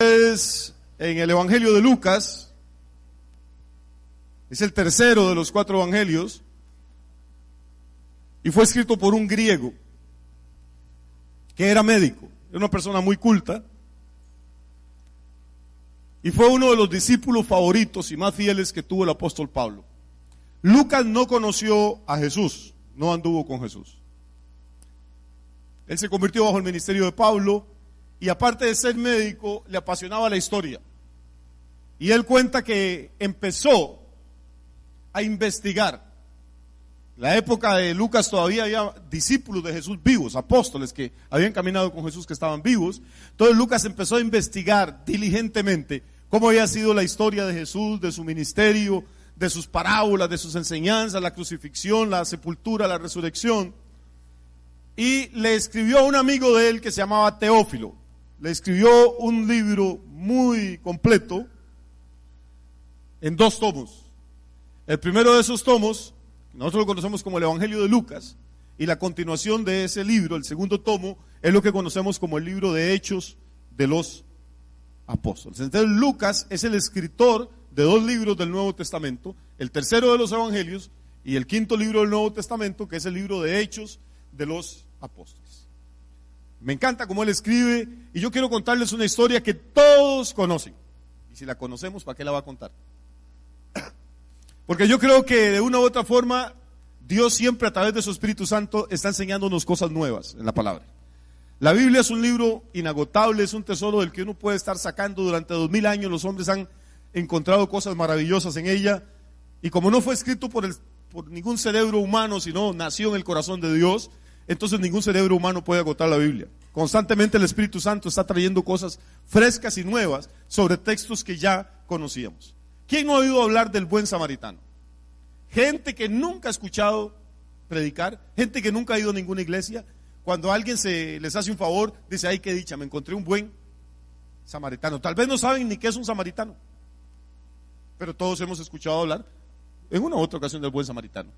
En el Evangelio de Lucas, es el tercero de los 4 evangelios, y fue escrito por un griego que era médico, era una persona muy culta, y fue uno de los discípulos favoritos y más fieles que tuvo el apóstol Pablo. Lucas no conoció a Jesús, no anduvo con Jesús. Él se convirtió bajo el ministerio de Pablo, y aparte de ser médico, le apasionaba la historia. Y él cuenta que empezó a investigar. En la época de Lucas todavía había discípulos de Jesús vivos, apóstoles que habían caminado con Jesús, que estaban vivos. Entonces Lucas empezó a investigar diligentemente cómo había sido la historia de Jesús, de su ministerio, de sus parábolas, de sus enseñanzas, la crucifixión, la sepultura, la resurrección. Y le escribió a un amigo de él que se llamaba Teófilo. Le escribió un libro muy completo en 2 tomos. El primero de esos tomos, nosotros lo conocemos como el Evangelio de Lucas, y la continuación de ese libro, el segundo tomo, es lo que conocemos como el libro de Hechos de los Apóstoles. Entonces Lucas es el escritor de 2 libros del Nuevo Testamento, el tercero de los Evangelios y el 5.º libro del Nuevo Testamento, que es el libro de Hechos de los Apóstoles. Me encanta cómo él escribe, y yo quiero contarles una historia que todos conocen. Y si la conocemos, ¿para qué la va a contar? Porque yo creo que de una u otra forma Dios siempre a través de su Espíritu Santo está enseñándonos cosas nuevas en la palabra. La Biblia es un libro inagotable, es un tesoro del que uno puede estar sacando durante 2000 años. Los hombres han encontrado cosas maravillosas en ella, y como no fue escrito por ningún cerebro humano, sino nació en el corazón de Dios, entonces ningún cerebro humano puede agotar la Biblia. Constantemente el Espíritu Santo está trayendo cosas frescas y nuevas sobre textos que ya conocíamos. ¿Quién no ha oído hablar del buen samaritano? Gente que nunca ha escuchado predicar, gente que nunca ha ido a ninguna iglesia. Cuando alguien les hace un favor, dice: ay, qué dicha, me encontré un buen samaritano. Tal vez no saben ni qué es un samaritano, pero todos hemos escuchado hablar en una u otra ocasión del buen samaritano.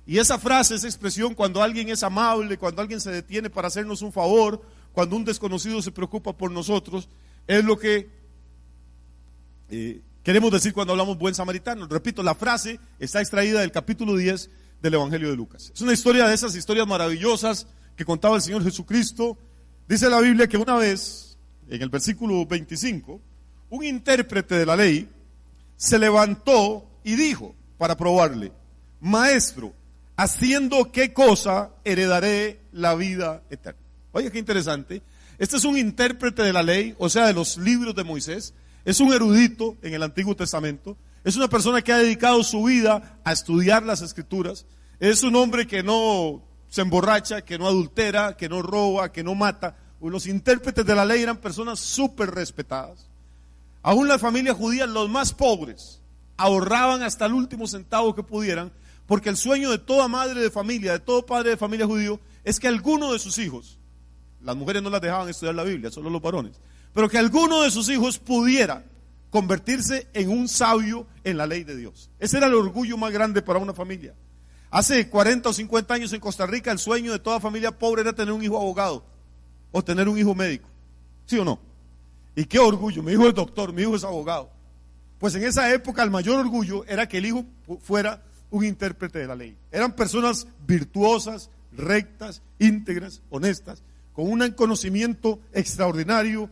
Y esa frase, esa expresión, cuando alguien es amable, cuando alguien se detiene para hacernos un favor, cuando un desconocido se preocupa por nosotros, es lo que queremos decir cuando hablamos buen samaritano. Repito, la frase está extraída del capítulo 10 del Evangelio de Lucas. Es una historia de esas historias maravillosas que contaba el Señor Jesucristo. Dice la Biblia que una vez, en el versículo 25, un intérprete de la ley se levantó y dijo, para probarle: Maestro, ¿haciendo qué cosa heredaré la vida eterna? Oye, qué interesante. Este es un intérprete de la ley, o sea, de los libros de Moisés. Es un erudito en el Antiguo Testamento. Es una persona que ha dedicado su vida a estudiar las Escrituras. Es un hombre que no se emborracha, que no adultera, que no roba, que no mata. Los intérpretes de la ley eran personas súper respetadas. Aún las familias judías, los más pobres, ahorraban hasta el último centavo que pudieran, porque el sueño de toda madre de familia, de todo padre de familia judío, es que alguno de sus hijos, las mujeres no las dejaban estudiar la Biblia, solo los varones, pero que alguno de sus hijos pudiera convertirse en un sabio en la ley de Dios. Ese era el orgullo más grande para una familia. Hace 40 o 50 años en Costa Rica, el sueño de toda familia pobre era tener un hijo abogado o tener un hijo médico, ¿sí o no? Y qué orgullo, mi hijo es doctor, mi hijo es abogado. Pues en esa época el mayor orgullo era que el hijo fuera un intérprete de la ley. Eran personas virtuosas, rectas, íntegras, honestas, con un conocimiento extraordinario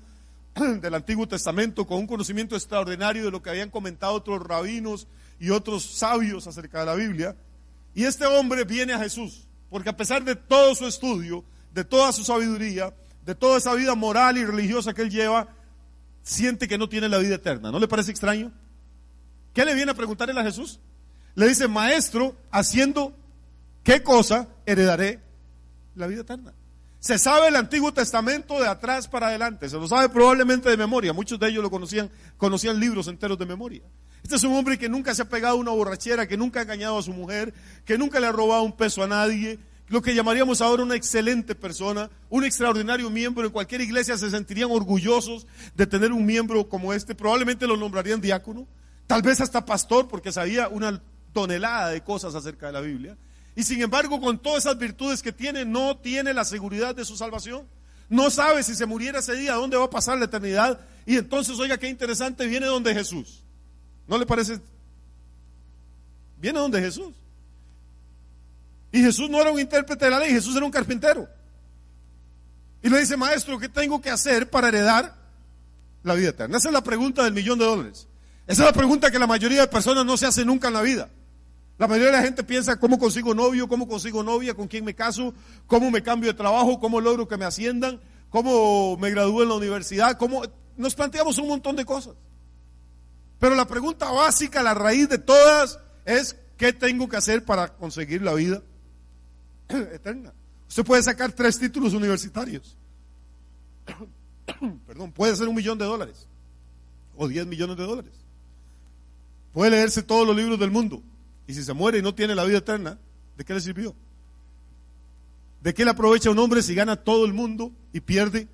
del Antiguo Testamento, con un conocimiento extraordinario de lo que habían comentado otros rabinos y otros sabios acerca de la Biblia. Y este hombre viene a Jesús, porque a pesar de todo su estudio, de toda su sabiduría, de toda esa vida moral y religiosa que él lleva, siente que no tiene la vida eterna. ¿No le parece extraño? ¿Qué le viene a preguntar él a Jesús? Le dice: Maestro, ¿haciendo qué cosa heredaré la vida eterna? Se sabe el Antiguo Testamento de atrás para adelante, se lo sabe probablemente de memoria. Muchos de ellos lo conocían libros enteros de memoria. Este es un hombre que nunca se ha pegado a una borrachera, que nunca ha engañado a su mujer, que nunca le ha robado un peso a nadie, lo que llamaríamos ahora una excelente persona, un extraordinario miembro. En cualquier iglesia se sentirían orgullosos de tener un miembro como este. Probablemente lo nombrarían diácono, tal vez hasta pastor, porque sabía una tonelada de cosas acerca de la Biblia. Y sin embargo, con todas esas virtudes que tiene, no tiene la seguridad de su salvación. no sabe si se muriera ese día, dónde va a pasar la eternidad. Y entonces, oiga, qué interesante, viene donde Jesús. ¿No le parece? Viene donde Jesús. Y Jesús no era un intérprete de la ley, Jesús era un carpintero. Y le dice, maestro, ¿qué tengo que hacer para heredar la vida eterna? Esa es la pregunta del $1.000.000. Esa es la pregunta que la mayoría de personas no se hace nunca en la vida. La mayoría de la gente piensa, ¿cómo consigo novio? ¿Cómo consigo novia? ¿Con quién me caso? ¿Cómo me cambio de trabajo? ¿Cómo logro que me asciendan? ¿Cómo me gradúo en la universidad? ¿Cómo? Nos planteamos un montón de cosas. Pero la pregunta básica, la raíz de todas, es ¿qué tengo que hacer para conseguir la vida eterna? Usted puede sacar 3 títulos universitarios. Perdón, puede ser $1.000.000 o $10 millones. Puede leerse todos los libros del mundo. Y si se muere y no tiene la vida eterna, ¿de qué le sirvió? ¿De qué le aprovecha un hombre si gana todo el mundo y pierde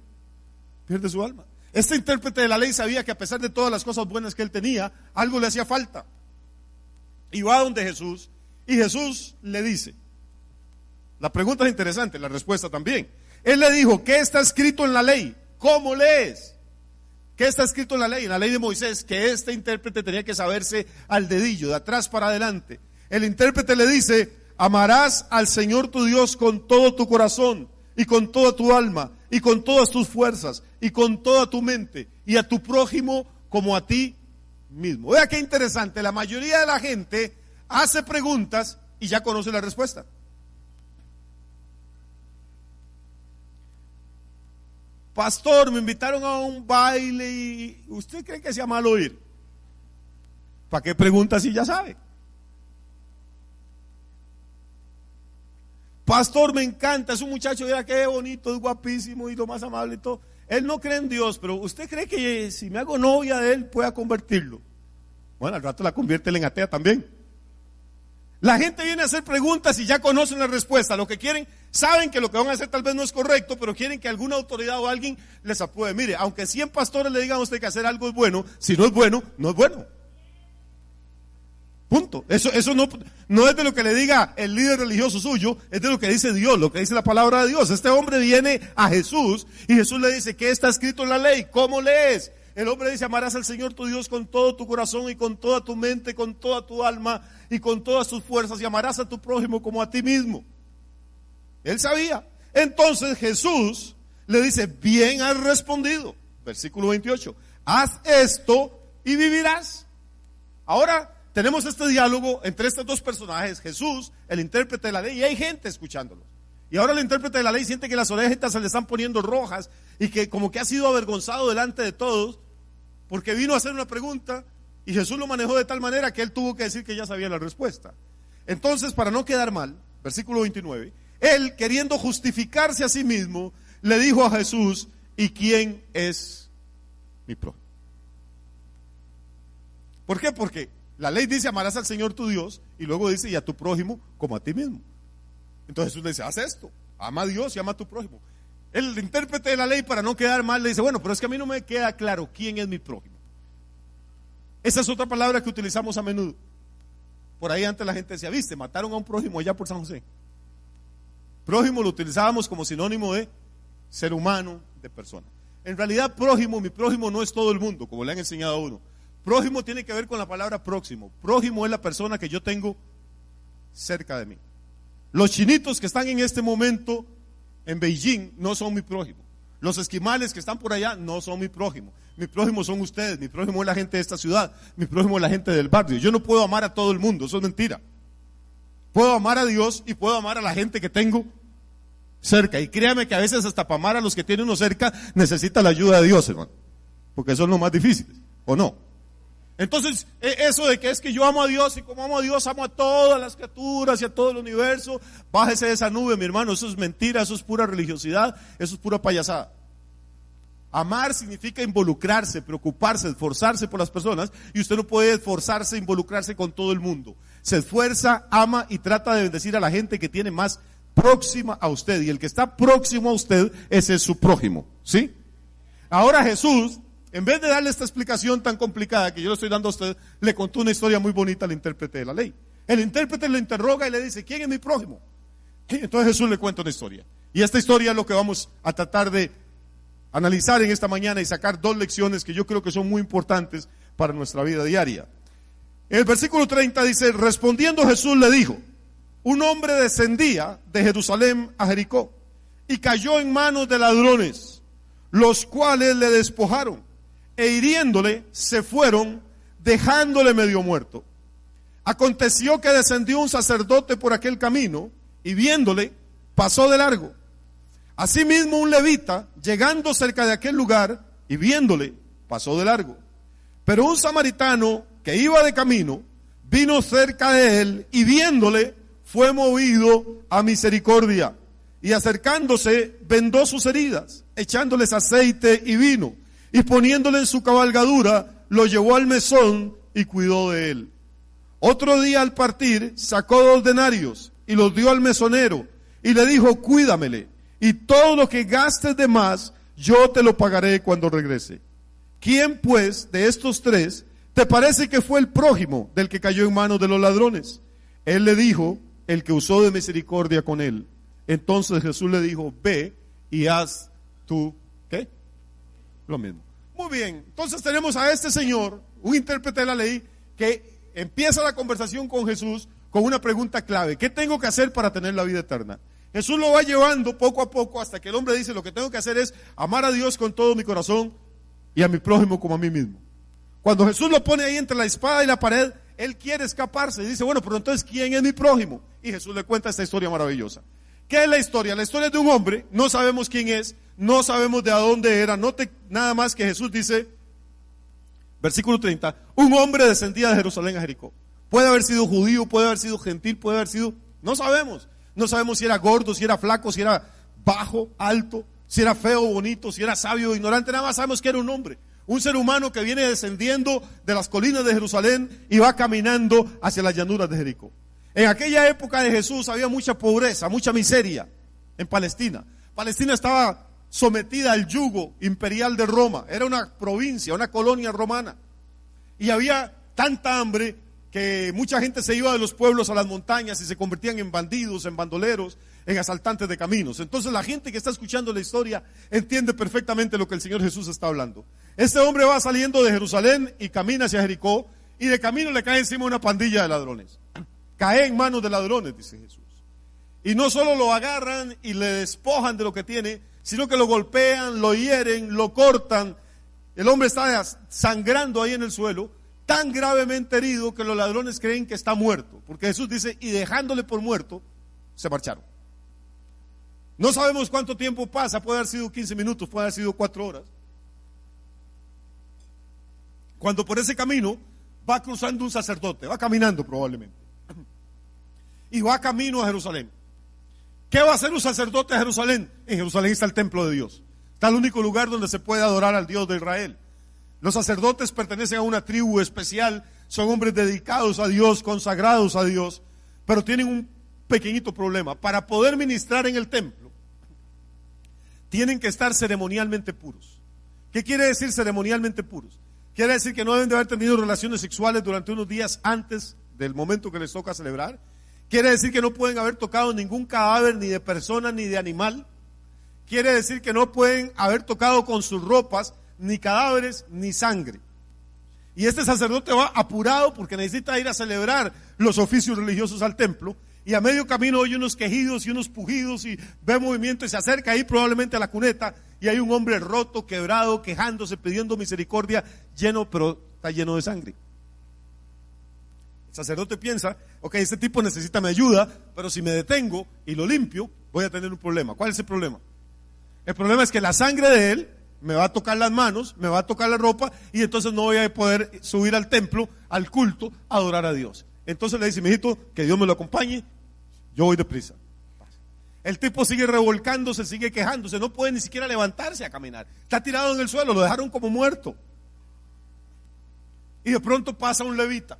su alma? Este intérprete de la ley sabía que a pesar de todas las cosas buenas que él tenía, algo le hacía falta. Y va donde Jesús, y Jesús le dice, la pregunta es interesante, la respuesta también. Él le dijo, ¿qué está escrito en la ley? ¿Cómo lees? ¿Qué está escrito en la ley? En la ley de Moisés, que este intérprete tenía que saberse al dedillo, de atrás para adelante. El intérprete le dice, amarás al Señor tu Dios con todo tu corazón, y con toda tu alma, y con todas tus fuerzas, y con toda tu mente, y a tu prójimo como a ti mismo. Vea qué interesante, la mayoría de la gente hace preguntas y ya conoce la respuesta. Pastor, me invitaron a un baile y ¿usted cree que sea malo ir? ¿Para qué pregunta si ya sabe? Pastor, me encanta, es un muchacho, mira qué bonito, es guapísimo y lo más amable y todo. Él no cree en Dios, pero ¿usted cree que si me hago novia de él pueda convertirlo? Bueno, al rato la convierte en atea también. La gente viene a hacer preguntas y ya conocen la respuesta. Lo que quieren, saben que lo que van a hacer tal vez no es correcto, pero quieren que alguna autoridad o alguien les apruebe. Mire, aunque 100 pastores le digan a usted que hacer algo es bueno, si no es bueno, no es bueno. Punto. Eso no es de lo que le diga el líder religioso suyo, es de lo que dice Dios, lo que dice la palabra de Dios. Este hombre viene a Jesús y Jesús le dice, ¿qué está escrito en la ley? ¿Cómo lees? El hombre dice, amarás al Señor tu Dios con todo tu corazón y con toda tu mente, con toda tu alma y con todas tus fuerzas, y amarás a tu prójimo como a ti mismo. Él sabía. Entonces Jesús le dice, bien has respondido. Versículo 28. Haz esto y vivirás. Ahora tenemos este diálogo entre estos dos personajes, Jesús, el intérprete de la ley, y hay gente escuchándolo. Y ahora el intérprete de la ley siente que las orejas se le están poniendo rojas y que como que ha sido avergonzado delante de todos porque vino a hacer una pregunta y Jesús lo manejó de tal manera que él tuvo que decir que ya sabía la respuesta. Entonces, para no quedar mal, versículo 29, él, queriendo justificarse a sí mismo, le dijo a Jesús, ¿y quién es mi prójimo? ¿Por qué? Porque la ley dice, amarás al Señor tu Dios, y luego dice, y a tu prójimo como a ti mismo. Entonces Jesús le dice, haz esto, ama a Dios y ama a tu prójimo. El intérprete de la ley, para no quedar mal, le dice, bueno, pero es que a mí no me queda claro quién es mi prójimo. Esa es otra palabra que utilizamos a menudo. Por ahí antes la gente decía, viste, mataron a un prójimo allá por San José. Prójimo lo utilizábamos como sinónimo de ser humano, de persona. En realidad prójimo, mi prójimo no es todo el mundo, como le han enseñado a uno. Prójimo tiene que ver con la palabra próximo. Prójimo es la persona que yo tengo cerca de mí. Los chinitos que están en este momento en Beijing no son mi prójimo. Los esquimales que están por allá no son mi prójimo. Mi prójimo son ustedes, mi prójimo es la gente de esta ciudad, mi prójimo es la gente del barrio. Yo no puedo amar a todo el mundo, eso es mentira. Puedo amar a Dios y puedo amar a la gente que tengo cerca. Y créame que a veces hasta para amar a los que tiene uno cerca necesita la ayuda de Dios, hermano. Porque eso es lo más difícil, ¿o no? Entonces, eso de que es que yo amo a Dios y como amo a Dios, amo a todas las criaturas y a todo el universo, bájese de esa nube, mi hermano, eso es mentira, eso es pura religiosidad, eso es pura payasada. Amar significa involucrarse, preocuparse, esforzarse por las personas, y usted no puede esforzarse, involucrarse con todo el mundo. Se esfuerza, ama y trata de bendecir a la gente que tiene más próxima a usted, y el que está próximo a usted, ese es su prójimo, ¿sí? Ahora Jesús, en vez de darle esta explicación tan complicada que yo le estoy dando a usted, le contó una historia muy bonita al intérprete de la ley. El intérprete le interroga y le dice, ¿quién es mi prójimo? Entonces Jesús le cuenta una historia. Y esta historia es lo que vamos a tratar de analizar en esta mañana y sacar dos lecciones que yo creo que son muy importantes para nuestra vida diaria. En el versículo 30 dice: respondiendo Jesús le dijo: un hombre descendía de Jerusalén a Jericó y cayó en manos de ladrones, los cuales le despojaron e hiriéndole se fueron, dejándole medio muerto. Aconteció que descendió un sacerdote por aquel camino y viéndole pasó de largo. Asimismo un levita, llegando cerca de aquel lugar y viéndole, pasó de largo. Pero un samaritano que iba de camino, vino cerca de él y viéndole, fue movido a misericordia. Y acercándose, vendó sus heridas, echándoles aceite y vino, y poniéndole en su cabalgadura, lo llevó al mesón y cuidó de él. Otro día al partir, sacó 2 denarios y los dio al mesonero, y le dijo: cuídamele, y todo lo que gastes de más, yo te lo pagaré cuando regrese. ¿Quién pues de estos 3 te parece que fue el prójimo del que cayó en manos de los ladrones? Él le dijo: el que usó de misericordia con él. Entonces Jesús le dijo: ve y haz tú, ¿qué? Lo mismo. Muy bien, entonces tenemos a este señor, un intérprete de la ley, que empieza la conversación con Jesús con una pregunta clave: ¿qué tengo que hacer para tener la vida eterna? Jesús lo va llevando poco a poco hasta que el hombre dice: lo que tengo que hacer es amar a Dios con todo mi corazón y a mi prójimo como a mí mismo. Cuando Jesús lo pone ahí entre la espada y la pared, él quiere escaparse y dice: bueno, pero entonces ¿quién es mi prójimo? Y Jesús le cuenta esta historia maravillosa. ¿Qué es la historia? La historia es de un hombre, no sabemos quién es, no sabemos de a dónde era. Note nada más que Jesús dice, versículo 30, un hombre descendía de Jerusalén a Jericó. Puede haber sido judío, puede haber sido gentil, puede haber sido, no sabemos. No sabemos si era gordo, si era flaco, si era bajo, alto, si era feo, bonito, si era sabio, ignorante. Nada más sabemos que era un hombre, un ser humano que viene descendiendo de las colinas de Jerusalén y va caminando hacia las llanuras de Jericó. En aquella época de Jesús había mucha pobreza, mucha miseria en Palestina. Palestina estaba sometida al yugo imperial de Roma. Era una provincia, una colonia romana. Y había tanta hambre que mucha gente se iba de los pueblos a las montañas y se convertían en bandidos, en bandoleros, en asaltantes de caminos. Entonces la gente que está escuchando la historia entiende perfectamente lo que el Señor Jesús está hablando. Este hombre va saliendo de Jerusalén y camina hacia Jericó, y de camino le cae encima una pandilla de ladrones. Cae en manos de ladrones, dice Jesús. Y no solo lo agarran y le despojan de lo que tiene, sino que lo golpean, lo hieren, lo cortan. El hombre está sangrando ahí en el suelo, tan gravemente herido que los ladrones creen que está muerto. Porque Jesús dice: y dejándole por muerto, se marcharon. No sabemos cuánto tiempo pasa, puede haber sido 15 minutos, puede haber sido 4 horas. Cuando por ese camino va cruzando un sacerdote, va caminando probablemente, y va camino a Jerusalén. ¿Qué va a hacer un sacerdote a Jerusalén? En Jerusalén está el templo de Dios. Está el único lugar donde se puede adorar al Dios de Israel. Los sacerdotes pertenecen a una tribu especial, son hombres dedicados a Dios, consagrados a Dios, pero tienen un pequeñito problema. Para poder ministrar en el templo, tienen que estar ceremonialmente puros. ¿Qué quiere decir ceremonialmente puros? Quiere decir que no deben de haber tenido relaciones sexuales durante unos días antes del momento que les toca celebrar. Quiere decir que no pueden haber tocado ningún cadáver, ni de persona, ni de animal. Quiere decir que no pueden haber tocado con sus ropas ni cadáveres, ni sangre. Y este sacerdote va apurado porque necesita ir a celebrar los oficios religiosos al templo. Y a medio camino oye unos quejidos y unos pujidos y ve movimiento y se acerca ahí probablemente a la cuneta. Y hay un hombre roto, quebrado, quejándose, pidiendo misericordia, pero está lleno de sangre. El sacerdote piensa: ok, este tipo necesita mi ayuda, pero si me detengo y lo limpio, voy a tener un problema. ¿Cuál es el problema? El problema es que la sangre de él me va a tocar las manos, me va a tocar la ropa, y entonces no voy a poder subir al templo, al culto, a adorar a Dios. Entonces le dice: mijito, que Dios me lo acompañe, yo voy deprisa. El tipo sigue revolcándose, sigue quejándose, no puede ni siquiera levantarse a caminar. Está tirado en el suelo, lo dejaron como muerto. Y de pronto pasa un levita.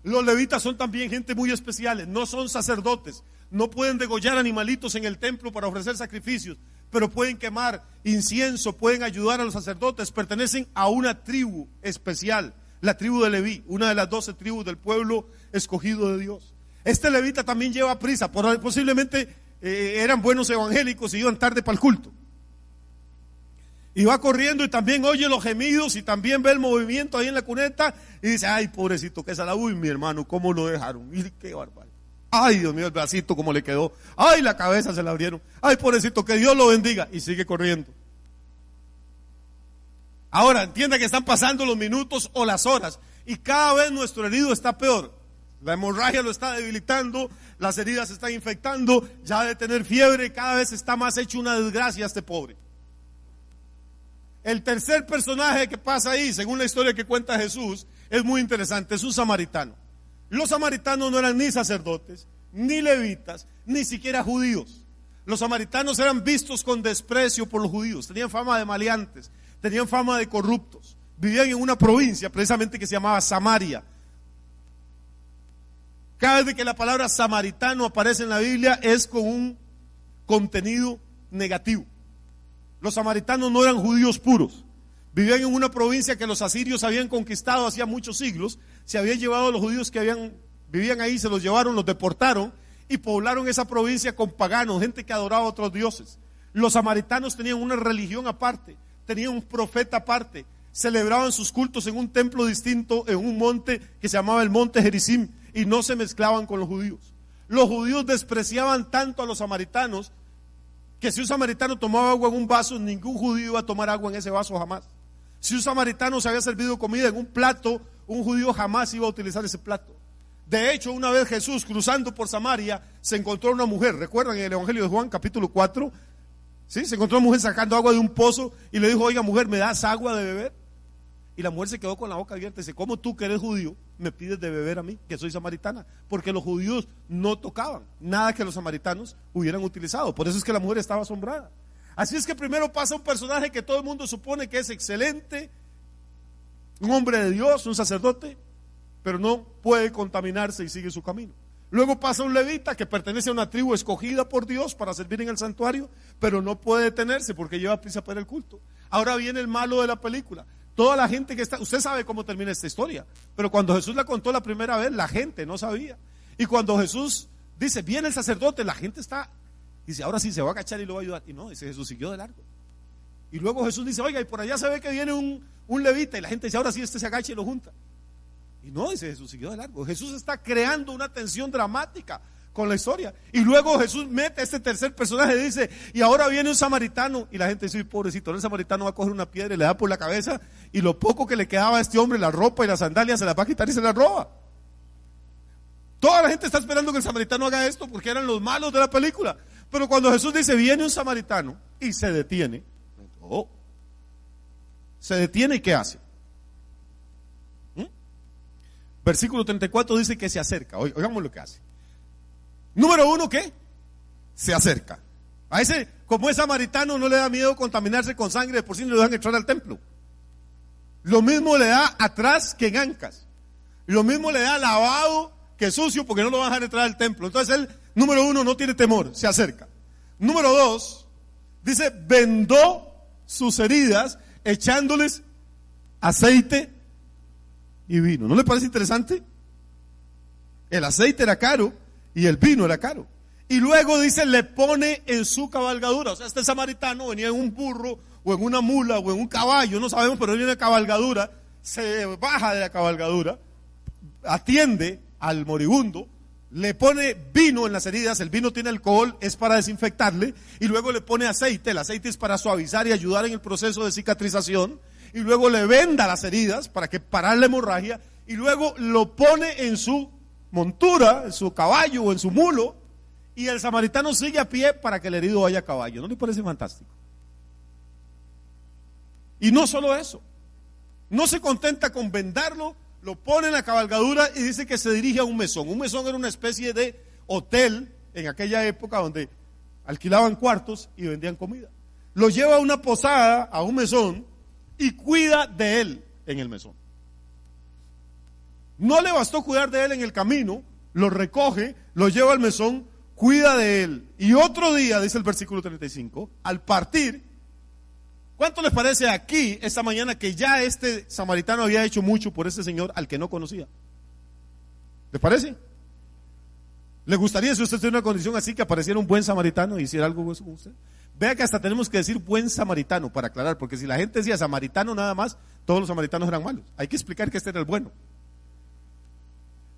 Los levitas son también gente muy especiales, no son sacerdotes, no pueden degollar animalitos en el templo para ofrecer sacrificios, pero pueden quemar incienso, pueden ayudar a los sacerdotes, pertenecen a una tribu especial, la tribu de Leví, una de las 12 tribus del pueblo escogido de Dios. Este levita también lleva prisa, posiblemente eran buenos evangélicos y iban tarde para el culto. Y va corriendo y también oye los gemidos y también ve el movimiento ahí en la cuneta y dice, ay, pobrecito, que esa la, uy, mi hermano, cómo lo dejaron, y qué bárbaro. Ay, Dios mío, el bracito cómo le quedó, ay, la cabeza se la abrieron, ay, pobrecito, que Dios lo bendiga, y sigue corriendo. Ahora, entienda que están pasando los minutos o las horas y cada vez nuestro herido está peor. La hemorragia lo está debilitando, las heridas se están infectando, ya de tener fiebre, cada vez está más hecho una desgracia este pobre. El tercer personaje que pasa ahí, según la historia que cuenta Jesús, es muy interesante, es un samaritano. Los samaritanos no eran ni sacerdotes, ni levitas, ni siquiera judíos. Los samaritanos eran vistos con desprecio por los judíos, tenían fama de maleantes, tenían fama de corruptos, vivían en una provincia precisamente que se llamaba Samaria. Cada vez que la palabra samaritano aparece en la Biblia es con un contenido negativo. Los samaritanos no eran judíos puros, vivían en una provincia que los asirios habían conquistado hacía muchos siglos, se habían llevado a los judíos que vivían ahí, se los llevaron, los deportaron y poblaron esa provincia con paganos, gente que adoraba a otros dioses. Los samaritanos tenían una religión aparte, tenían un profeta aparte, celebraban sus cultos en un templo distinto, en un monte que se llamaba el monte Gerizim, y no se mezclaban con los judíos. Los judíos despreciaban tanto a los samaritanos que si un samaritano tomaba agua en un vaso, ningún judío iba a tomar agua en ese vaso jamás. Si un samaritano se había servido comida en un plato, un judío jamás iba a utilizar ese plato. De hecho, una vez Jesús cruzando por Samaria se encontró una mujer, recuerdan en el Evangelio de Juan capítulo 4, ¿sí? Se encontró una mujer sacando agua de un pozo y le dijo, oiga mujer, ¿me das agua de beber? Y la mujer se quedó con la boca abierta y dice, ¿cómo tú que eres judío me pides de beber a mí, que soy samaritana? Porque los judíos no tocaban nada que los samaritanos hubieran utilizado. Por eso es que la mujer estaba asombrada. Así es que primero pasa un personaje que todo el mundo supone que es excelente, un hombre de Dios, un sacerdote, pero no puede contaminarse y sigue su camino. Luego pasa un levita que pertenece a una tribu escogida por Dios para servir en el santuario, pero no puede detenerse porque lleva prisa para el culto. Ahora viene el malo de la película. Toda la gente que está, usted sabe cómo termina esta historia, pero cuando Jesús la contó la primera vez, la gente no sabía. Y cuando Jesús dice, viene el sacerdote, la gente está, dice, ahora sí se va a agachar y lo va a ayudar. Y no, dice, Jesús siguió de largo. Y luego Jesús dice, oiga, y por allá se ve que viene un levita, y la gente dice, ahora sí este se agacha y lo junta. Y no, dice, Jesús siguió de largo. Jesús está creando una tensión dramática con la historia. Y luego Jesús mete a este tercer personaje y dice, y ahora viene un samaritano, y la gente dice, pobrecito, el samaritano va a coger una piedra y le da por la cabeza, y lo poco que le quedaba a este hombre, la ropa y las sandalias, se las va a quitar y se las roba. Toda la gente está esperando que el samaritano haga esto porque eran los malos de la película. Pero cuando Jesús dice, viene un samaritano y se detiene, se detiene y ¿qué hace? Versículo 34 dice que se acerca. Oigamos lo que hace. Número uno, ¿qué? Se acerca. A ese, como es samaritano, no le da miedo contaminarse con sangre, de por sí no le dejan entrar al templo. Lo mismo le da atrás que en ancas. Lo mismo le da lavado que sucio, porque no lo van a dejar entrar al templo. Entonces él, número uno, no tiene temor, se acerca. Número dos, dice, vendó sus heridas echándoles aceite y vino. ¿No le parece interesante? El aceite era caro y el vino era caro. Y luego dice, le pone en su cabalgadura. O sea, este samaritano venía en un burro o en una mula o en un caballo, no sabemos, pero viene en cabalgadura, se baja de la cabalgadura, atiende al moribundo, le pone vino en las heridas, el vino tiene alcohol, es para desinfectarle, y luego le pone aceite, el aceite es para suavizar y ayudar en el proceso de cicatrización, y luego le venda las heridas para que parar la hemorragia, y luego lo pone en su montura, en su caballo o en su mulo, y el samaritano sigue a pie para que el herido vaya a caballo. ¿No le parece fantástico? Y no solo eso, no se contenta con vendarlo, lo pone en la cabalgadura y dice que se dirige a un mesón. Un mesón era una especie de hotel en aquella época donde alquilaban cuartos y vendían comida. Lo lleva a una posada, a un mesón, y cuida de él en el mesón. No le bastó cuidar de él en el camino, lo recoge, lo lleva al mesón, cuida de él. Y otro día, dice el versículo 35, al partir, ¿cuánto les parece aquí esta mañana que ya este samaritano había hecho mucho por ese señor al que no conocía? ¿Les parece? ¿Le gustaría, si usted tiene una condición así, que apareciera un buen samaritano y hiciera algo con usted? Vea que hasta tenemos que decir buen samaritano para aclarar, porque si la gente decía samaritano nada más, todos los samaritanos eran malos. Hay que explicar que este era el bueno.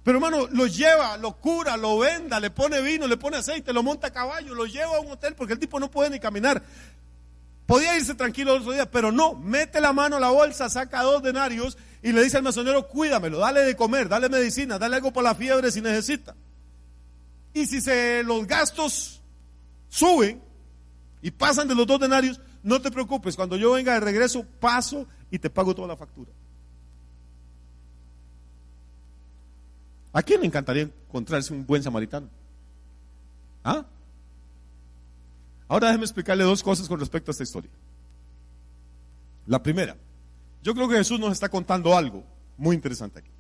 Pero hermano, lo lleva, lo cura, lo venda, le pone vino, le pone aceite, lo monta a caballo, lo lleva a un hotel porque el tipo no puede ni caminar. Podía irse tranquilo el otro día, pero no, mete la mano a la bolsa, saca 2 denarios y le dice al mesonero, cuídamelo, dale de comer, dale medicina, dale algo para la fiebre si necesita. Y si los gastos suben y pasan de los 2 denarios, no te preocupes, cuando yo venga de regreso paso y te pago toda la factura. ¿A quién le encantaría encontrarse un buen samaritano? ¿Ah? Ahora déjeme explicarle 2 cosas con respecto a esta historia. La primera, yo creo que Jesús nos está contando algo muy interesante aquí.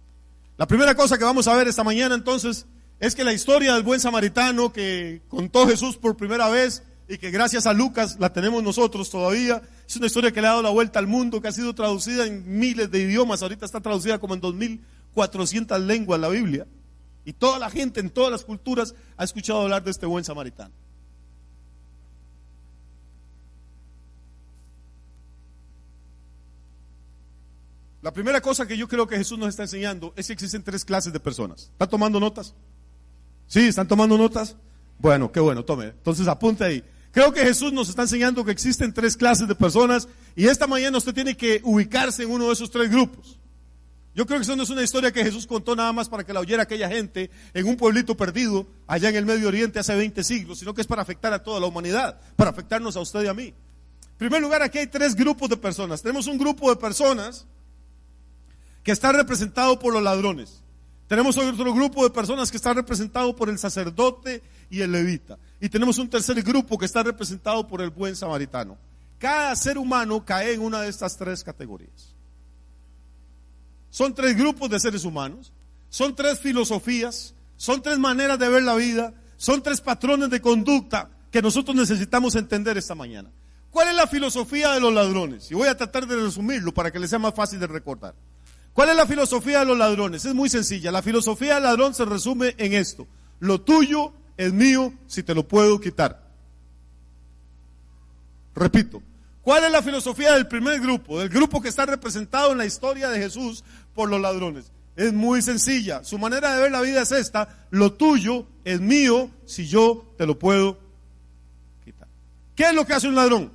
La primera cosa que vamos a ver esta mañana entonces es que la historia del buen samaritano que contó Jesús por primera vez y que gracias a Lucas la tenemos nosotros todavía, es una historia que le ha dado la vuelta al mundo, que ha sido traducida en miles de idiomas, ahorita está traducida como en 2400 lenguas la Biblia, y toda la gente en todas las culturas ha escuchado hablar de este buen samaritano. La primera cosa que yo creo que Jesús nos está enseñando es que existen 3 clases de personas. ¿Están tomando notas? ¿Sí? ¿Están tomando notas? Bueno, qué bueno, tome. Entonces apunte ahí. Creo que Jesús nos está enseñando que existen 3 clases de personas y esta mañana usted tiene que ubicarse en uno de esos 3 grupos. Yo creo que eso no es una historia que Jesús contó nada más para que la oyera aquella gente en un pueblito perdido allá en el Medio Oriente hace 20 siglos, sino que es para afectar a toda la humanidad, para afectarnos a usted y a mí. En primer lugar, aquí hay 3 grupos de personas. Tenemos un grupo de personas que está representado por los ladrones. Tenemos otro grupo de personas que está representado por el sacerdote y el levita. Y tenemos un tercer grupo que está representado por el buen samaritano. Cada ser humano cae en una de estas 3 categorías. Son 3 grupos de seres humanos, son 3 filosofías, son 3 maneras de ver la vida, son 3 patrones de conducta que nosotros necesitamos entender esta mañana. ¿Cuál es la filosofía de los ladrones? Y voy a tratar de resumirlo para que les sea más fácil de recordar. ¿Cuál es la filosofía de los ladrones? Es muy sencilla. La filosofía del ladrón se resume en esto: lo tuyo es mío si te lo puedo quitar. Repito, ¿cuál es la filosofía del primer grupo? Del grupo que está representado en la historia de Jesús por los ladrones. Es muy sencilla. Su manera de ver la vida es esta: lo tuyo es mío si yo te lo puedo quitar. ¿Qué es lo que hace un ladrón?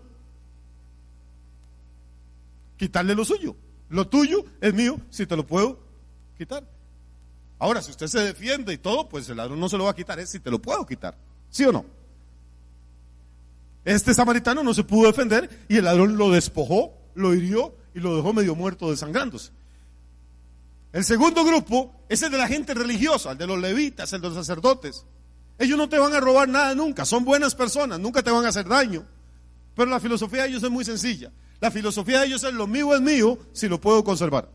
Quitarle lo suyo. Lo tuyo es mío si te lo puedo quitar. Ahora, si usted se defiende y todo, pues el ladrón no se lo va a quitar, es si te lo puedo quitar. ¿Sí o no? Este samaritano no se pudo defender y el ladrón lo despojó, lo hirió y lo dejó medio muerto desangrándose. El segundo grupo es el de la gente religiosa, el de los levitas, el de los sacerdotes. Ellos no te van a robar nada nunca, son buenas personas, nunca te van a hacer daño. Pero la filosofía de ellos es muy sencilla. La filosofía de ellos es: lo mío es mío si lo puedo conservar.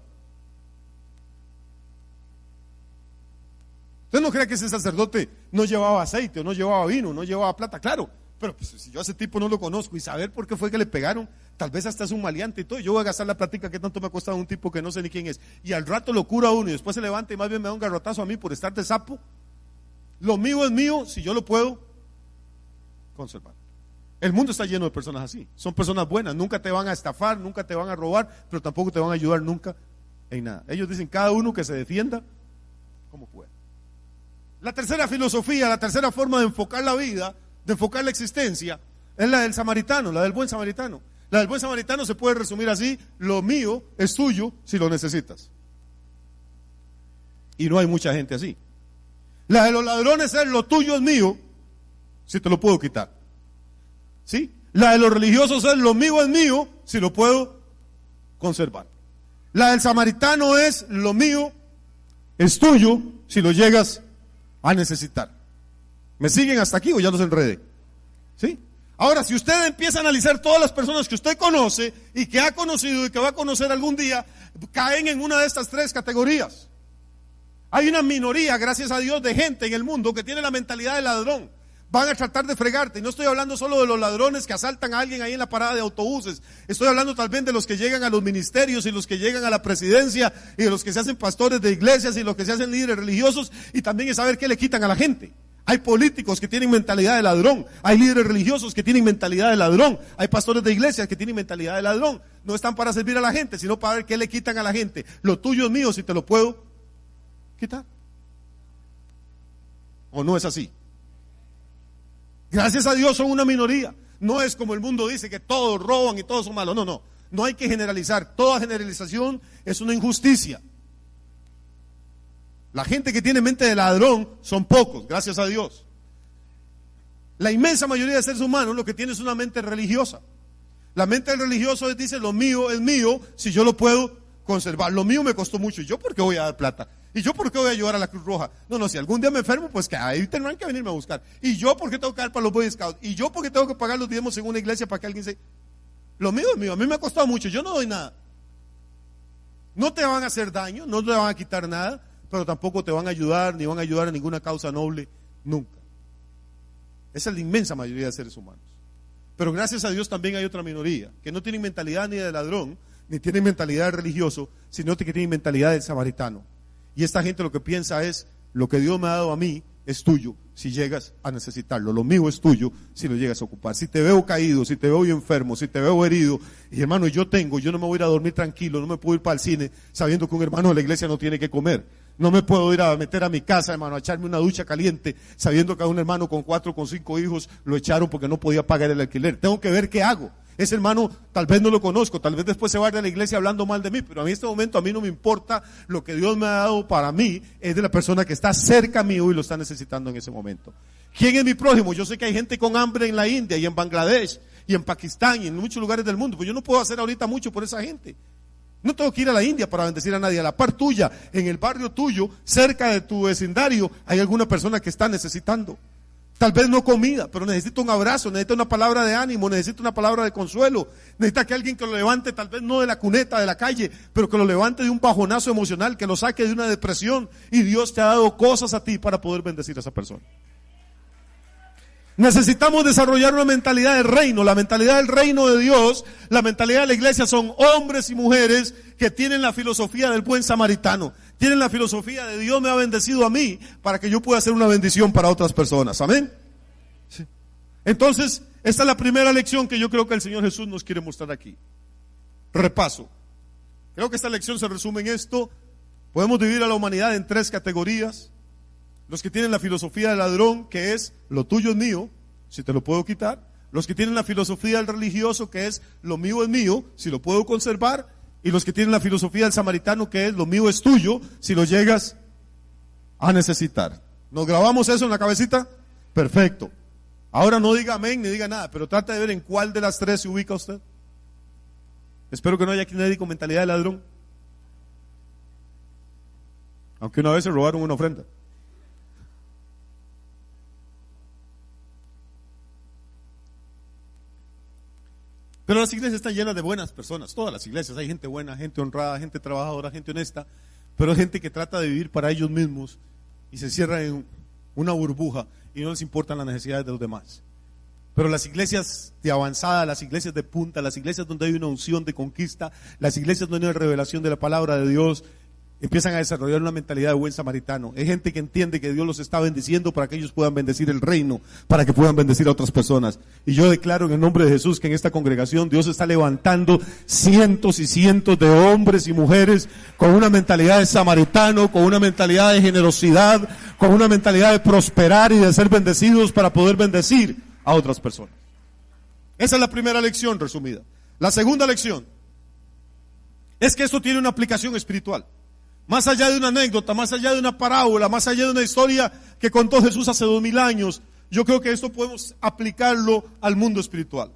¿Usted no cree que ese sacerdote no llevaba aceite, o no llevaba vino, no llevaba plata? Claro, pero pues, si yo a ese tipo no lo conozco y saber por qué fue que le pegaron, tal vez hasta es un maleante y todo, yo voy a gastar la plática que tanto me ha costado un tipo que no sé ni quién es, y al rato lo cura a uno y después se levanta y más bien me da un garrotazo a mí por estar de sapo. Lo mío es mío si yo lo puedo conservar. El mundo está lleno de personas así, son personas buenas, nunca te van a estafar, nunca te van a robar, pero tampoco te van a ayudar nunca en nada. Ellos dicen cada uno que se defienda como pueda. La tercera filosofía, la tercera forma de enfocar la vida, de enfocar la existencia, es la del samaritano, la del buen samaritano. La del buen samaritano se puede resumir así: lo mío es tuyo si lo necesitas. Y no hay mucha gente así. La de los ladrones es: lo tuyo es mío si te lo puedo quitar. ¿Sí? La de los religiosos es: lo mío es mío si lo puedo conservar. La del samaritano es: lo mío es tuyo si lo llegas a necesitar. ¿Me siguen hasta aquí o ya los enredé? ¿Sí? Ahora, si usted empieza a analizar todas las personas que usted conoce y que ha conocido y que va a conocer algún día, caen en una de estas 3 categorías. Hay una minoría, gracias a Dios, de gente en el mundo que tiene la mentalidad del ladrón. Van a tratar de fregarte. Y no estoy hablando solo de los ladrones que asaltan a alguien ahí en la parada de autobuses. Estoy hablando también de los que llegan a los ministerios y los que llegan a la presidencia y de los que se hacen pastores de iglesias y los que se hacen líderes religiosos, y también es saber qué le quitan a la gente. Hay políticos que tienen mentalidad de ladrón. Hay líderes religiosos que tienen mentalidad de ladrón. Hay pastores de iglesias que tienen mentalidad de ladrón. No están para servir a la gente, sino para ver qué le quitan a la gente. Lo tuyo es mío, si te lo puedo quitar. ¿O no es así? Gracias a Dios son una minoría. No es como el mundo dice que todos roban y todos son malos. No, no. No hay que generalizar. Toda generalización es una injusticia. La gente que tiene mente de ladrón son pocos, gracias a Dios. La inmensa mayoría de seres humanos lo que tiene es una mente religiosa. La mente del religioso dice, lo mío es mío, si yo lo puedo conservar. Lo mío me costó mucho, ¿y yo por qué voy a dar plata? ¿Y yo por qué voy a ayudar a la Cruz Roja? No, si algún día me enfermo, pues que ahí tendrán que venirme a buscar. ¿Y yo por qué tengo que dar para los Boy Scouts? ¿Y yo por qué tengo que pagar los diezmos en una iglesia para que alguien se... Lo mío es mío, a mí me ha costado mucho, yo no doy nada. No te van a hacer daño, no te van a quitar nada, pero tampoco te van a ayudar, ni van a ayudar a ninguna causa noble, nunca. Esa es la inmensa mayoría de seres humanos. Pero gracias a Dios también hay otra minoría, que no tienen mentalidad ni de ladrón, ni tienen mentalidad de religioso, sino que tienen mentalidad del samaritano. Y esta gente lo que piensa es, lo que Dios me ha dado a mí es tuyo, si llegas a necesitarlo. Lo mío es tuyo, si lo llegas a ocupar. Si te veo caído, si te veo enfermo, si te veo herido, y hermano, yo no me voy a ir a dormir tranquilo, no me puedo ir para el cine sabiendo que un hermano de la iglesia no tiene que comer. No me puedo ir a meter a mi casa, hermano, a echarme una ducha caliente, sabiendo que a un hermano con 4, con 5 hijos lo echaron porque no podía pagar el alquiler. Tengo que ver qué hago. Ese hermano tal vez no lo conozco, tal vez después se vaya de la iglesia hablando mal de mí, pero a mí en este momento a mí no me importa. Lo que Dios me ha dado para mí es de la persona que está cerca mío y lo está necesitando en ese momento. ¿Quién es mi prójimo? Yo sé que hay gente con hambre en la India y en Bangladesh y en Pakistán y en muchos lugares del mundo, pues yo no puedo hacer ahorita mucho por esa gente. No tengo que ir a la India para bendecir a nadie. A la par tuya, en el barrio tuyo, cerca de tu vecindario, hay alguna persona que está necesitando. Tal vez no comida, pero necesita un abrazo, necesita una palabra de ánimo, necesita una palabra de consuelo. Necesita que alguien que lo levante, tal vez no de la cuneta, de la calle, pero que lo levante de un bajonazo emocional, que lo saque de una depresión. Y Dios te ha dado cosas a ti para poder bendecir a esa persona. Necesitamos desarrollar una mentalidad del reino. La mentalidad del reino de Dios, la mentalidad de la iglesia son hombres y mujeres que tienen la filosofía del buen samaritano. Tienen la filosofía de Dios me ha bendecido a mí para que yo pueda hacer una bendición para otras personas. Amén. Sí. Entonces, esta es la primera lección que yo creo que el Señor Jesús nos quiere mostrar aquí. Repaso. Creo que esta lección se resume en esto. Podemos dividir a la humanidad en 3 categorías. Los que tienen la filosofía del ladrón, que es lo tuyo es mío, si te lo puedo quitar. Los que tienen la filosofía del religioso, que es lo mío es mío, si lo puedo conservar. Y los que tienen la filosofía del samaritano, que es lo mío es tuyo, si lo llegas a necesitar. ¿Nos grabamos eso en la cabecita? Perfecto. Ahora no diga amén ni diga nada, pero trata de ver en cuál de las 3 se ubica usted. Espero que no haya aquí nadie con mentalidad de ladrón. Aunque una vez se robaron una ofrenda. Pero las iglesias están llenas de buenas personas, todas las iglesias, hay gente buena, gente honrada, gente trabajadora, gente honesta, pero hay gente que trata de vivir para ellos mismos y se cierra en una burbuja y no les importan las necesidades de los demás. Pero las iglesias de avanzada, las iglesias de punta, las iglesias donde hay una unción de conquista, las iglesias donde hay una revelación de la palabra de Dios, empiezan a desarrollar una mentalidad de buen samaritano. Hay gente que entiende que Dios los está bendiciendo para que ellos puedan bendecir el reino, para que puedan bendecir a otras personas. Y yo declaro en el nombre de Jesús que en esta congregación Dios está levantando cientos y cientos de hombres y mujeres con una mentalidad de samaritano, con una mentalidad de generosidad, con una mentalidad de prosperar y de ser bendecidos para poder bendecir a otras personas. Esa es la primera lección resumida. La segunda lección es que esto tiene una aplicación espiritual. Más allá de una anécdota, más allá de una parábola, más allá de una historia que contó Jesús hace 2000 años, yo creo que esto podemos aplicarlo al mundo espiritual.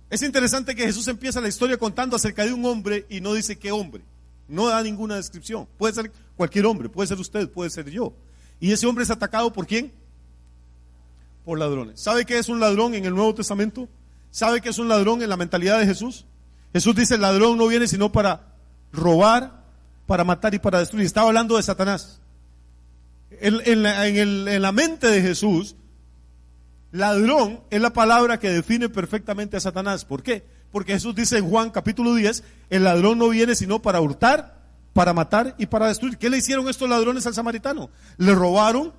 Es interesante que Jesús empieza la historia contando acerca de un hombre y no dice qué hombre. No da ninguna descripción. Puede ser cualquier hombre, puede ser usted, puede ser yo. Y ese hombre es atacado ¿por quién? Por ladrones. ¿Sabe qué es un ladrón en el Nuevo Testamento? ¿Sabe qué es un ladrón en la mentalidad de Jesús? Jesús dice, el ladrón no viene sino para robar, para matar y para destruir. Estaba hablando de Satanás. En la mente de Jesús, ladrón es la palabra que define perfectamente a Satanás. ¿Por qué? Porque Jesús dice en Juan capítulo 10, el ladrón no viene sino para hurtar, para matar y para destruir. ¿Qué le hicieron estos ladrones al samaritano? Le robaron,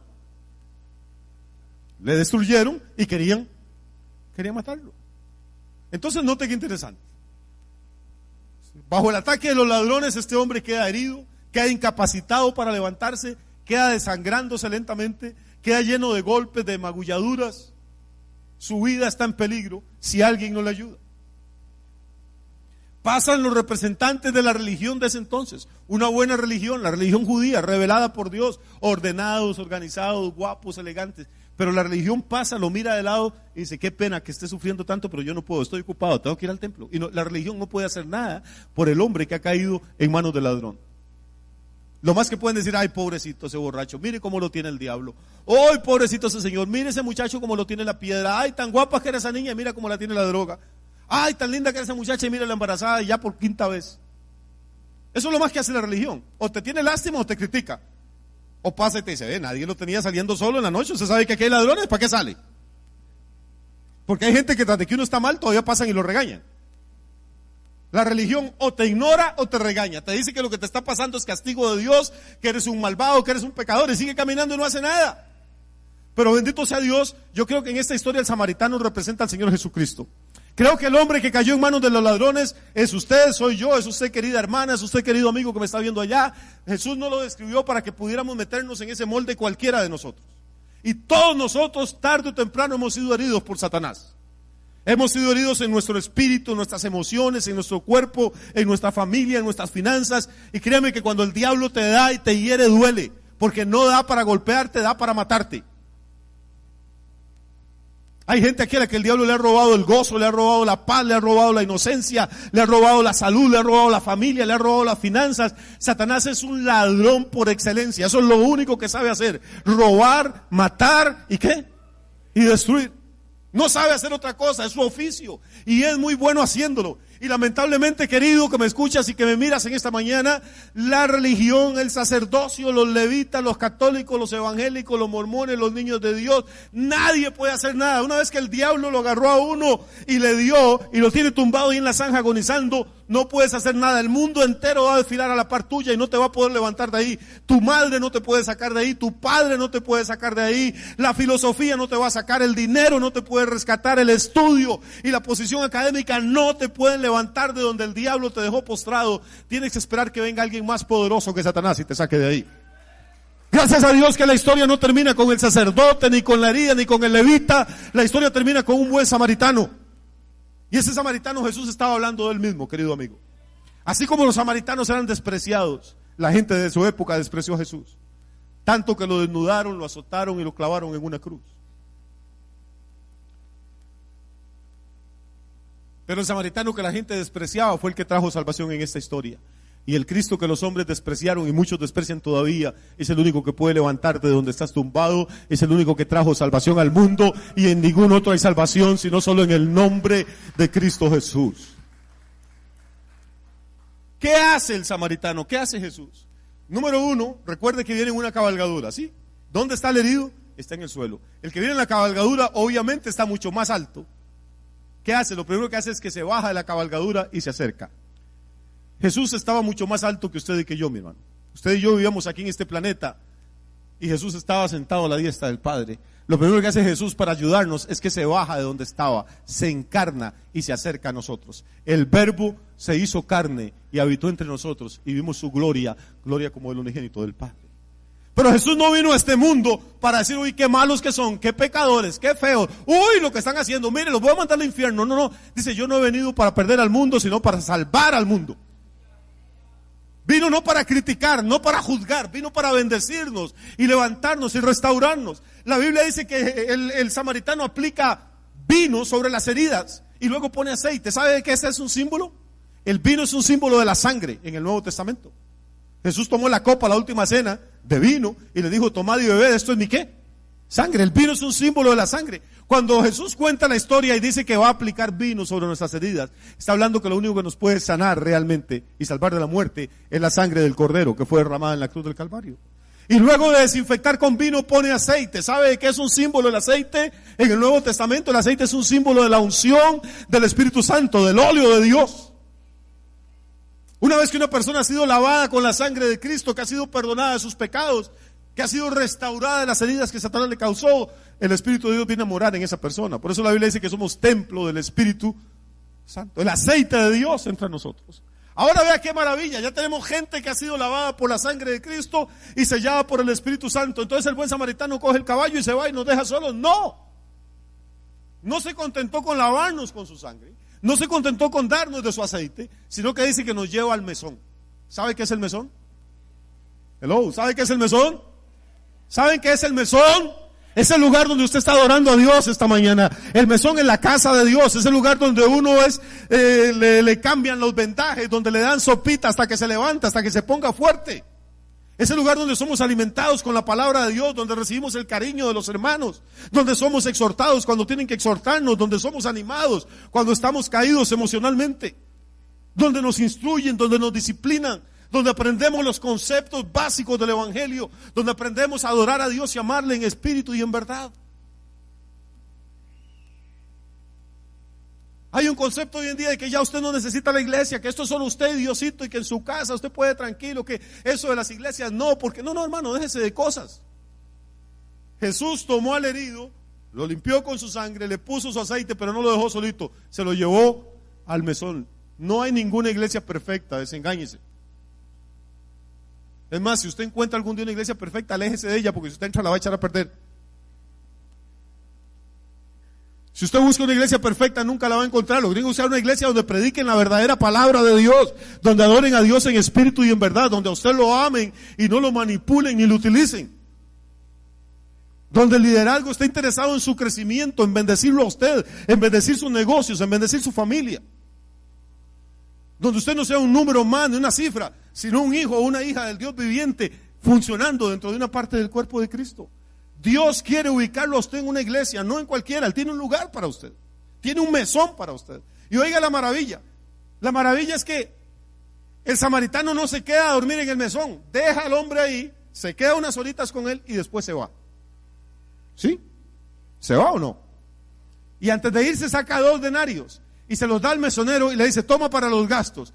le destruyeron y querían matarlo. Entonces note qué interesante. Bajo el ataque de los ladrones, este hombre queda herido, queda incapacitado para levantarse, queda desangrándose lentamente, queda lleno de golpes, de magulladuras. Su vida está en peligro si alguien no le ayuda. Pasan los representantes de la religión de ese entonces, una buena religión, la religión judía, revelada por Dios, ordenados, organizados, guapos, elegantes. Pero la religión pasa, lo mira de lado y dice: qué pena que esté sufriendo tanto, pero yo no puedo, estoy ocupado, tengo que ir al templo. Y no, la religión no puede hacer nada por el hombre que ha caído en manos del ladrón. Lo más que pueden decir: ay, pobrecito ese borracho, mire cómo lo tiene el diablo. Ay, pobrecito ese señor, mire ese muchacho cómo lo tiene la piedra. Ay, tan guapa que era esa niña, mira cómo la tiene la droga. Ay, tan linda que era esa muchacha y mira la embarazada ya por quinta vez. Eso es lo más que hace la religión. O te tiene lástima o te critica. O pasa y te dice: nadie lo tenía saliendo solo en la noche, usted sabe que aquí hay ladrones, ¿para qué sale? Porque hay gente que tras de que uno está mal todavía pasan y lo regañan. La religión o te ignora o te regaña, te dice que lo que te está pasando es castigo de Dios, que eres un malvado, que eres un pecador, y sigue caminando y no hace nada. Pero bendito sea Dios, yo creo que en esta historia el samaritano representa al Señor Jesucristo. Creo que el hombre que cayó en manos de los ladrones es usted, soy yo, es usted, querida hermana, es usted, querido amigo que me está viendo allá. Jesús no lo describió para que pudiéramos meternos en ese molde cualquiera de nosotros. Y todos nosotros, tarde o temprano, hemos sido heridos por Satanás. Hemos sido heridos en nuestro espíritu, en nuestras emociones, en nuestro cuerpo, en nuestra familia, en nuestras finanzas. Y créame que cuando el diablo te da y te hiere, duele, porque no da para golpearte, da para matarte. Hay gente aquí a la que el diablo le ha robado el gozo, le ha robado la paz, le ha robado la inocencia, le ha robado la salud, le ha robado la familia, le ha robado las finanzas. Satanás es un ladrón por excelencia. Eso es lo único que sabe hacer: robar, matar y ¿qué? Y destruir. No sabe hacer otra cosa, es su oficio y es muy bueno haciéndolo. Y lamentablemente, querido que me escuchas y que me miras en esta mañana, la religión, el sacerdocio, los levitas, los católicos, los evangélicos, los mormones, los niños de Dios, nadie puede hacer nada. Una vez que el diablo lo agarró a uno y le dio y lo tiene tumbado ahí en la zanja agonizando, no puedes hacer nada. El mundo entero va a desfilar a la par tuya y no te va a poder levantar de ahí. Tu madre no te puede sacar de ahí, tu padre no te puede sacar de ahí, la filosofía no te va a sacar, el dinero no te puede rescatar, el estudio y la posición académica no te pueden levantar de donde el diablo te dejó postrado. Tienes que esperar que venga alguien más poderoso que Satanás y te saque de ahí. Gracias a Dios que la historia no termina con el sacerdote, ni con la herida, ni con el levita. La historia termina con un buen samaritano. Y ese samaritano, Jesús estaba hablando de él mismo, querido amigo. Así como los samaritanos eran despreciados, la gente de su época despreció a Jesús. Tanto que lo desnudaron, lo azotaron y lo clavaron en una cruz. Pero el samaritano que la gente despreciaba fue el que trajo salvación en esta historia. Y el Cristo que los hombres despreciaron y muchos desprecian todavía, es el único que puede levantarte de donde estás tumbado, es el único que trajo salvación al mundo, y en ningún otro hay salvación sino solo en el nombre de Cristo Jesús. ¿Qué hace el samaritano? ¿Qué hace Jesús? Número uno, recuerde que viene en una cabalgadura, ¿sí? ¿Dónde está el herido? Está en el suelo. El que viene en la cabalgadura obviamente está mucho más alto. ¿Qué hace? Lo primero que hace es que se baja de la cabalgadura y se acerca. Jesús estaba mucho más alto que usted y que yo, mi hermano. Usted y yo vivíamos aquí en este planeta y Jesús estaba sentado a la diestra del Padre. Lo primero que hace Jesús para ayudarnos es que se baja de donde estaba, se encarna y se acerca a nosotros. El Verbo se hizo carne y habitó entre nosotros y vimos su gloria, gloria como el unigénito del Padre. Pero Jesús no vino a este mundo para decir: uy, qué malos que son, qué pecadores, qué feos, uy, lo que están haciendo, mire, los voy a mandar al infierno. No, no, dice: yo no he venido para perder al mundo, sino para salvar al mundo. Vino no para criticar, no para juzgar, vino para bendecirnos y levantarnos y restaurarnos. La Biblia dice que el samaritano aplica vino sobre las heridas y luego pone aceite. ¿Sabe de qué ese es un símbolo? El vino es un símbolo de la sangre en el Nuevo Testamento. Jesús tomó la copa, la última cena, de vino y le dijo: tomad y bebed, esto es mi ¿qué? Sangre. El vino es un símbolo de la sangre. Cuando Jesús cuenta la historia y dice que va a aplicar vino sobre nuestras heridas, está hablando que lo único que nos puede sanar realmente y salvar de la muerte es la sangre del Cordero que fue derramada en la cruz del Calvario. Y luego de desinfectar con vino pone aceite. ¿Sabe de qué es un símbolo el aceite? En el Nuevo Testamento el aceite es un símbolo de la unción del Espíritu Santo, del óleo de Dios. Una vez que una persona ha sido lavada con la sangre de Cristo, que ha sido perdonada de sus pecados, que ha sido restaurada de las heridas que Satanás le causó, el Espíritu de Dios viene a morar en esa persona. Por eso la Biblia dice que somos templo del Espíritu Santo. El aceite de Dios entra en nosotros. Ahora vea qué maravilla, ya tenemos gente que ha sido lavada por la sangre de Cristo y sellada por el Espíritu Santo. Entonces el buen samaritano coge el caballo y se va y nos deja solos. No se contentó con lavarnos con su sangre, no se contentó con darnos de su aceite, sino que dice que nos lleva al mesón. ¿Sabe qué es el mesón? Hello, ¿sabe qué es el mesón? ¿Saben qué es el mesón? Es el lugar donde usted está adorando a Dios esta mañana. El mesón es la casa de Dios. Es el lugar donde uno le cambian los vendajes, donde le dan sopita hasta que se levanta, hasta que se ponga fuerte. Es el lugar donde somos alimentados con la palabra de Dios, donde recibimos el cariño de los hermanos, donde somos exhortados cuando tienen que exhortarnos, donde somos animados cuando estamos caídos emocionalmente, donde nos instruyen, donde nos disciplinan, donde aprendemos los conceptos básicos del Evangelio, donde aprendemos a adorar a Dios y amarle en espíritu y en verdad. Hay un concepto hoy en día de que ya usted no necesita la iglesia, que esto es solo usted y Diosito, y que en su casa usted puede tranquilo, que eso de las iglesias no, porque no, hermano, déjese de cosas. Jesús tomó al herido, lo limpió con su sangre, le puso su aceite, pero no lo dejó solito, se lo llevó al mesón. No hay ninguna iglesia perfecta, desengáñese. Es más, si usted encuentra algún día una iglesia perfecta, aléjese de ella, porque si usted entra la va a echar a perder. Si usted busca una iglesia perfecta, nunca la va a encontrar. Lo que tiene que buscar una iglesia donde prediquen la verdadera palabra de Dios, donde adoren a Dios en espíritu y en verdad, donde a usted lo amen y no lo manipulen ni lo utilicen. Donde el liderazgo está interesado en su crecimiento, en bendecirlo a usted, en bendecir sus negocios, en bendecir su familia. Donde usted no sea un número más, ni una cifra, sino un hijo o una hija del Dios viviente funcionando dentro de una parte del cuerpo de Cristo. Dios quiere ubicarlo a usted en una iglesia, no en cualquiera. Él tiene un lugar para usted, tiene un mesón para usted. Y oiga la maravilla es que el samaritano no se queda a dormir en el mesón, deja al hombre ahí, se queda unas horitas con él y después se va. ¿Sí? ¿Se va o no? Y antes de irse saca 2 denarios y se los da al mesonero y le dice: toma para los gastos.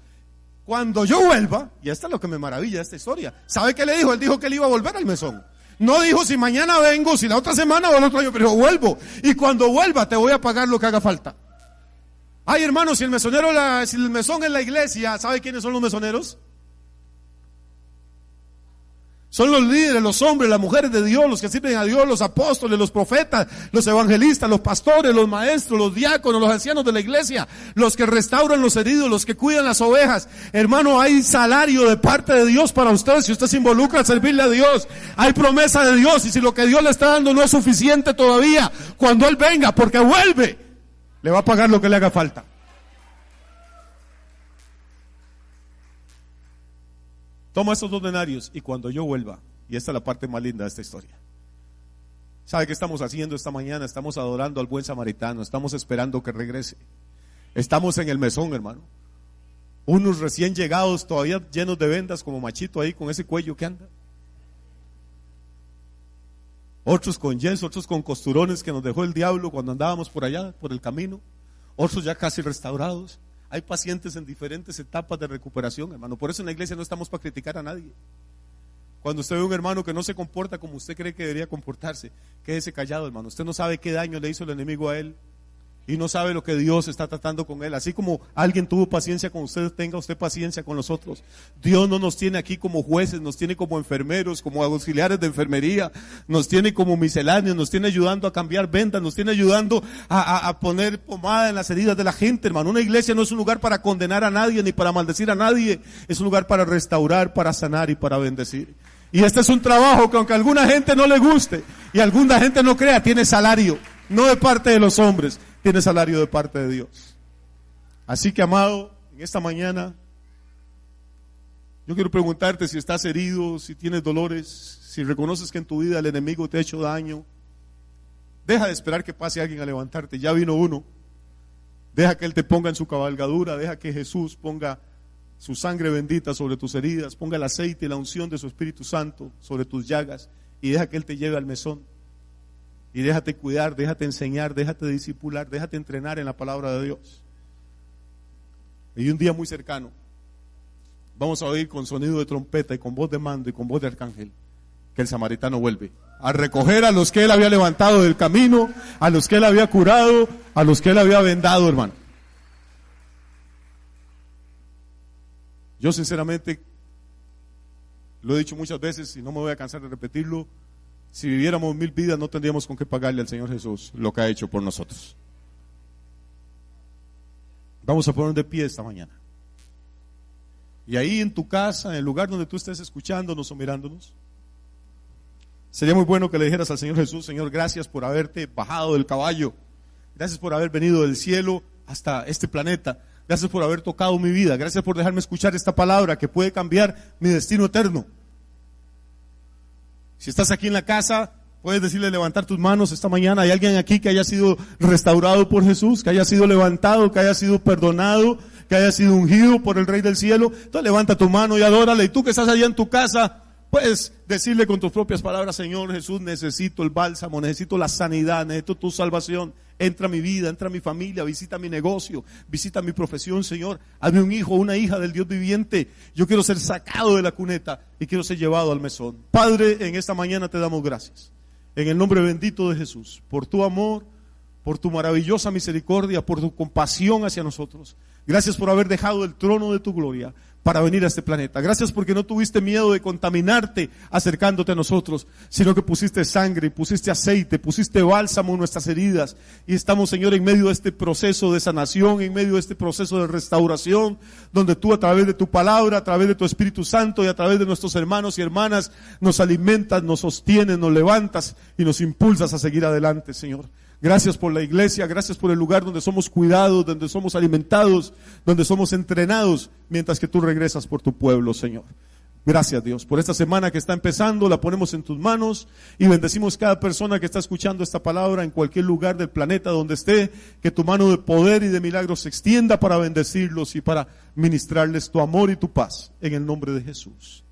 Cuando yo vuelva, y esto es lo que me maravilla de esta historia, ¿sabe qué le dijo? Él dijo que él iba a volver al mesón. No dijo si mañana vengo, si la otra semana o el otro año, pero dijo: vuelvo. Y cuando vuelva te voy a pagar lo que haga falta. Ay, hermano, si el mesón es la iglesia, ¿sabe quiénes son los mesoneros? Son los líderes, los hombres, las mujeres de Dios, los que sirven a Dios, los apóstoles, los profetas, los evangelistas, los pastores, los maestros, los diáconos, los ancianos de la iglesia, los que restauran los heridos, los que cuidan las ovejas. Hermano, hay salario de parte de Dios para usted si usted se involucra a servirle a Dios. Hay promesa de Dios, y si lo que Dios le está dando no es suficiente todavía, cuando Él venga, porque vuelve, le va a pagar lo que le haga falta. Toma esos 2 denarios y cuando yo vuelva, y esta es la parte más linda de esta historia. ¿Sabe qué estamos haciendo esta mañana? Estamos adorando al buen samaritano, estamos esperando que regrese. Estamos en el mesón, hermano. Unos recién llegados, todavía llenos de vendas, como Machito ahí con ese cuello que anda. Otros con yeso, otros con costurones que nos dejó el diablo cuando andábamos por allá, por el camino. Otros ya casi restaurados. Hay pacientes en diferentes etapas de recuperación, hermano. Por eso en la iglesia no estamos para criticar a nadie. Cuando usted ve a un hermano que no se comporta como usted cree que debería comportarse, quédese callado, hermano. Usted no sabe qué daño le hizo el enemigo a él y no sabe lo que Dios está tratando con él. Así como alguien tuvo paciencia con usted, tenga usted paciencia con nosotros. Dios no nos tiene aquí como jueces, nos tiene como enfermeros, como auxiliares de enfermería, nos tiene como misceláneos, nos tiene ayudando a cambiar vendas, nos tiene ayudando a poner pomada en las heridas de la gente, hermano. Una iglesia no es un lugar para condenar a nadie ni para maldecir a nadie, es un lugar para restaurar, para sanar y para bendecir. Y este es un trabajo que aunque a alguna gente no le guste y alguna gente no crea, tiene salario, no de parte de los hombres, tiene salario de parte de Dios. Así que, amado, en esta mañana yo quiero preguntarte si estás herido, si tienes dolores, si reconoces que en tu vida el enemigo te ha hecho daño. Deja de esperar que pase alguien a levantarte, ya vino uno. Deja que Él te ponga en su cabalgadura, deja que Jesús ponga su sangre bendita sobre tus heridas, ponga el aceite y la unción de su Espíritu Santo sobre tus llagas y deja que Él te lleve al mesón. Y déjate cuidar, déjate enseñar, déjate discipular, déjate entrenar en la palabra de Dios. Y un día muy cercano vamos a oír con sonido de trompeta y con voz de mando y con voz de arcángel que el samaritano vuelve a recoger a los que él había levantado del camino, a los que él había curado, a los que él había vendado, hermano. Yo sinceramente, lo he dicho muchas veces y no me voy a cansar de repetirlo, si viviéramos 1000 vidas no tendríamos con qué pagarle al Señor Jesús lo que ha hecho por nosotros. Vamos a poner de pie esta mañana. Y ahí en tu casa, en el lugar donde tú estés escuchándonos o mirándonos, sería muy bueno que le dijeras al Señor Jesús: Señor, gracias por haberte bajado del caballo, gracias por haber venido del cielo hasta este planeta, gracias por haber tocado mi vida, gracias por dejarme escuchar esta palabra que puede cambiar mi destino eterno. Si estás aquí en la casa, puedes decirle, levantar tus manos esta mañana. ¿Hay alguien aquí que haya sido restaurado por Jesús, que haya sido levantado, que haya sido perdonado, que haya sido ungido por el Rey del Cielo? Entonces levanta tu mano y adórale. Y tú que estás allá en tu casa, puedes decirle con tus propias palabras: Señor Jesús, necesito el bálsamo, necesito la sanidad, necesito tu salvación. Entra a mi vida, entra a mi familia, visita mi negocio, visita mi profesión, Señor. Hazme un hijo, una hija del Dios viviente. Yo quiero ser sacado de la cuneta y quiero ser llevado al mesón. Padre, en esta mañana te damos gracias. En el nombre bendito de Jesús, por tu amor, por tu maravillosa misericordia, por tu compasión hacia nosotros. Gracias por haber dejado el trono de tu gloria para venir a este planeta. Gracias porque no tuviste miedo de contaminarte acercándote a nosotros, sino que pusiste sangre, pusiste aceite, pusiste bálsamo en nuestras heridas. Y estamos, Señor, en medio de este proceso de sanación, en medio de este proceso de restauración, donde tú, a través de tu palabra, a través de tu Espíritu Santo y a través de nuestros hermanos y hermanas, nos alimentas, nos sostienes, nos levantas y nos impulsas a seguir adelante, Señor. Gracias por la iglesia, gracias por el lugar donde somos cuidados, donde somos alimentados, donde somos entrenados, mientras que tú regresas por tu pueblo, Señor. Gracias, Dios, por esta semana que está empezando, la ponemos en tus manos y bendecimos cada persona que está escuchando esta palabra en cualquier lugar del planeta donde esté, que tu mano de poder y de milagros se extienda para bendecirlos y para ministrarles tu amor y tu paz, en el nombre de Jesús.